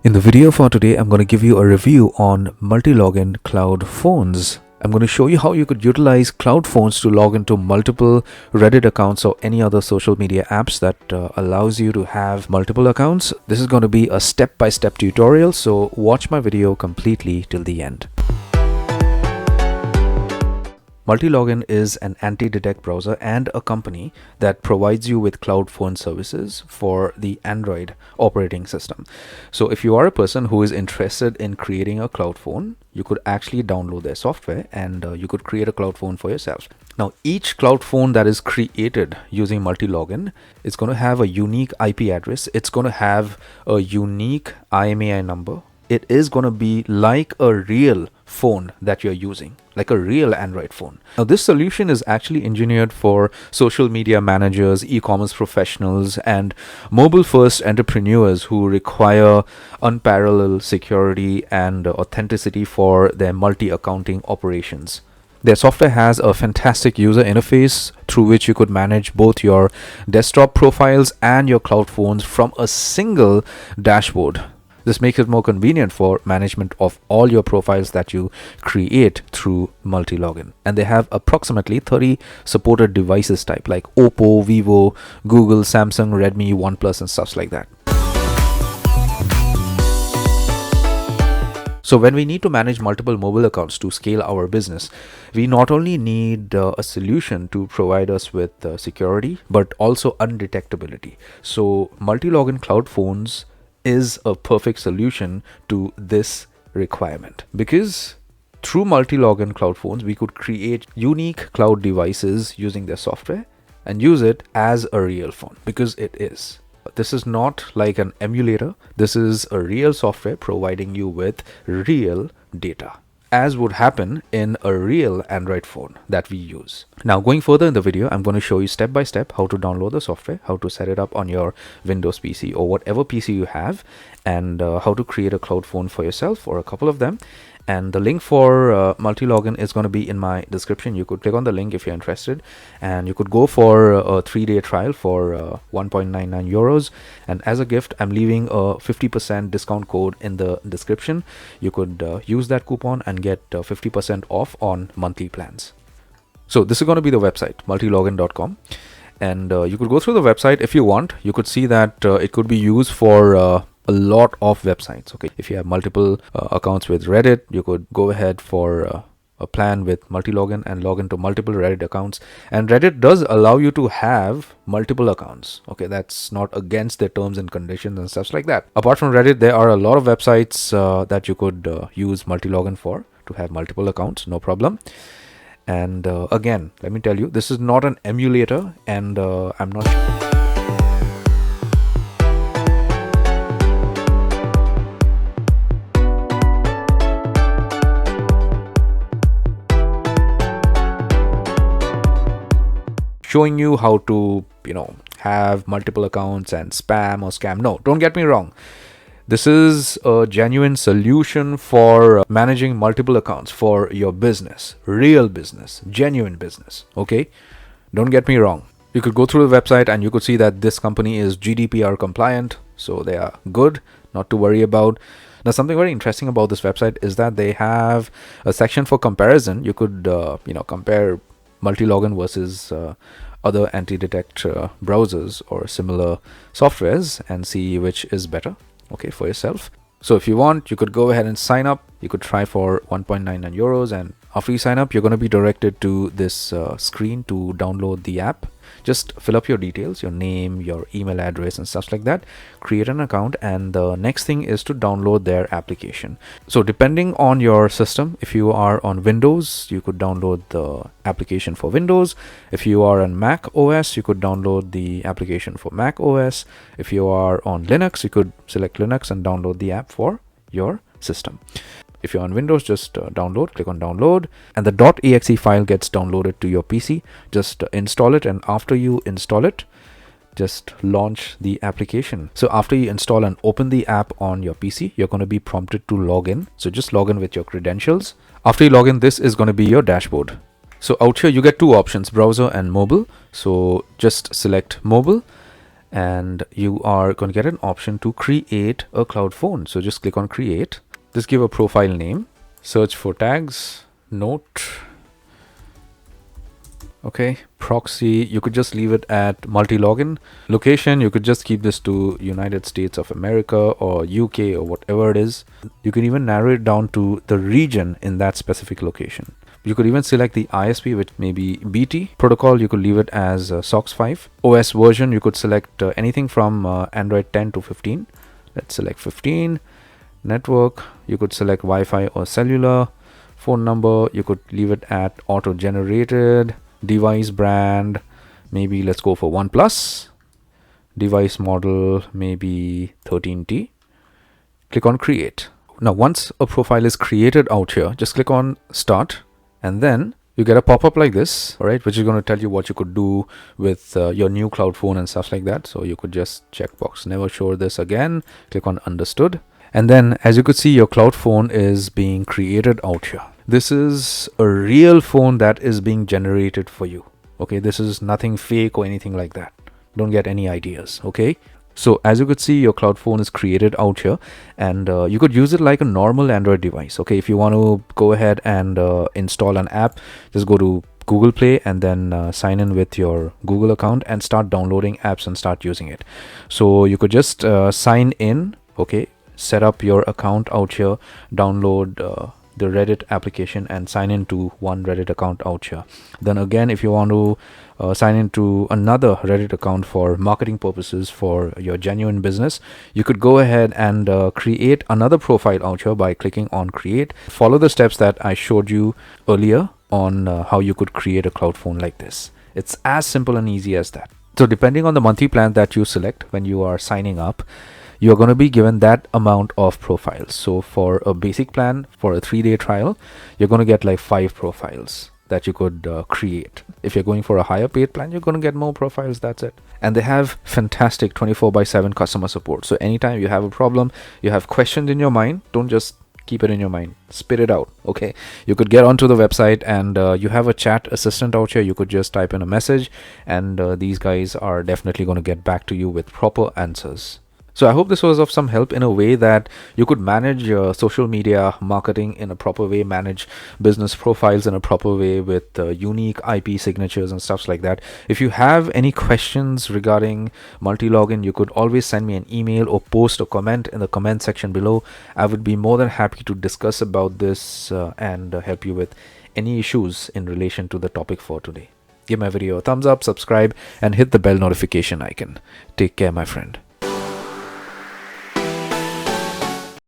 In the video for today, I'm going to give you a review on Multilogin Cloud Phones. I'm going to show you how you could utilize cloud phones to log into multiple Reddit accounts or any other social media apps that allows you to have multiple accounts. This is going to be a step-by-step tutorial, so watch my video completely till the end. Multilogin is an anti-detect browser and a company that provides you with cloud phone services for the Android operating system. So if you are a person who is interested in creating a cloud phone, you could actually download their software and you could create a cloud phone for yourself. Now, each cloud phone that is created using Multilogin is going to have a unique IP address. It's going to have a unique IMEI number. It is going to be like a real phone that you're using, like a real Android phone. Now, this solution is actually engineered for social media managers, e-commerce professionals, and mobile-first entrepreneurs who require unparalleled security and authenticity for their multi-accounting operations. Their software has a fantastic user interface through which you could manage both your desktop profiles and your cloud phones from a single dashboard. This makes it more convenient for management of all your profiles that you create through Multilogin. And they have approximately 30 supported devices type like Oppo, Vivo, Google, Samsung, Redmi, OnePlus and stuff like that. So when we need to manage multiple mobile accounts to scale our business, we not only need a solution to provide us with security, but also undetectability. So Multilogin Cloud Phones is a perfect solution to this requirement, because through Multilogin Cloud Phones we could create unique cloud devices using their software and use it as a real phone, because it is. This is not like an emulator. This is a real software providing you with real data, as would happen in a real Android phone that we use. Now, going further in the video, I'm going to show you step by step how to download the software, how to set it up on your Windows PC or whatever PC you have, and how to create a cloud phone for yourself or a couple of them. And the link for Multilogin is going to be in my description. You could click on the link if you're interested, and you could go for a 3-day trial for 1.99 euros. And as a gift, I'm leaving a 50% discount code in the description. You could use that coupon and get 50% off on monthly plans. So this is going to be the website, multilogin.com. And you could go through the website if you want. You could see that it could be used for a lot of websites. Okay, if you have multiple accounts with Reddit, you could go ahead for a plan with Multilogin and log into multiple Reddit accounts. And Reddit does allow you to have multiple accounts. Okay, that's not against their terms and conditions and stuff like that. Apart from Reddit, there are a lot of websites that you could use Multilogin for to have multiple accounts, no problem. And again, let me tell you, this is not an emulator, and I'm not showing you how to, have multiple accounts and spam or scam. No, don't get me wrong. This is a genuine solution for managing multiple accounts for your business, real business, genuine business. Okay, don't get me wrong. You could go through the website and you could see that this company is GDPR compliant, so they are good, not to worry about. Now, something very interesting about this website is that they have a section for comparison. You could, compare Multilogin versus other anti-detect browsers or similar softwares and see which is better, okay, for yourself. So if you want, you could go ahead and sign up. You could try for 1.99 euros, and after you sign up, you're going to be directed to this screen to download the app. Just fill up your details, your name, your email address and stuff like that. Create an account, and the next thing is to download their application. So depending on your system, if you are on Windows, you could download the application for Windows. If you are on Mac OS, you could download the application for Mac OS. If you are on Linux, you could select Linux and download the app for your system. If you're on Windows, just download, click on download, and the .exe file gets downloaded to your PC. Just install it, and after you install it, just launch the application. So after you install and open the app on your PC, you're going to be prompted to log in. So just log in with your credentials. After you log in, this is going to be your dashboard. So out here, you get two options, browser and mobile. So just select mobile. and you are going to get an option to create a cloud phone. So just click on create. Just give a profile name, search for tags, note. Okay, proxy, you could just leave it at multi-login. Location, you could just keep this to United States of America or UK or whatever it is. You can even narrow it down to the region in that specific location. You could even select the ISP, which may be BT. Protocol, you could leave it as SOX 5. OS version, you could select anything from Android 10 to 15. Let's select 15. Network, you could select Wi-Fi or cellular. Phone number, you could leave it at auto-generated. Device brand, maybe let's go for OnePlus. Device model, maybe 13T. Click on create. Now once a profile is created out here, just click on start, and then you get a pop-up like this, all right, which is going to tell you what you could do with your new cloud phone and stuff like that. So you could just checkbox never show this again, click on understood, and then as you could see, your cloud phone is being created out here. This is a real phone that is being generated for you. Okay, this is nothing fake or anything like that. Don't get any ideas. Okay, so as you could see, your cloud phone is created out here, and you could use it like a normal Android device. Okay, if you want to go ahead and install an app, just go to Google Play and then sign in with your Google account and start downloading apps and start using it. So you could just sign in. Okay, set up your account out here, download the Reddit application and sign into one Reddit account out here. Then again, if you want to sign into another Reddit account for marketing purposes for your genuine business, you could go ahead and create another profile out here by clicking on create. Follow the steps that I showed you earlier on how you could create a cloud phone like this. It's as simple and easy as that. So depending on the monthly plan that you select when you are signing up, you're going to be given that amount of profiles. So for a basic plan, for a 3-day trial, you're going to get like 5 profiles that you could create. If you're going for a higher paid plan, you're going to get more profiles. That's it. And they have fantastic 24/7 customer support. So anytime you have a problem, you have questions in your mind, don't just keep it in your mind, spit it out. Okay, you could get onto the website and you have a chat assistant out here. You could just type in a message and these guys are definitely going to get back to you with proper answers. So I hope this was of some help in a way that you could manage your social media marketing in a proper way, manage business profiles in a proper way with unique IP signatures and stuff like that. If you have any questions regarding Multilogin, you could always send me an email or post a comment in the comment section below. I would be more than happy to discuss about this and help you with any issues in relation to the topic for today. Give my video a thumbs up, subscribe, and hit the bell notification icon. Take care, my friend.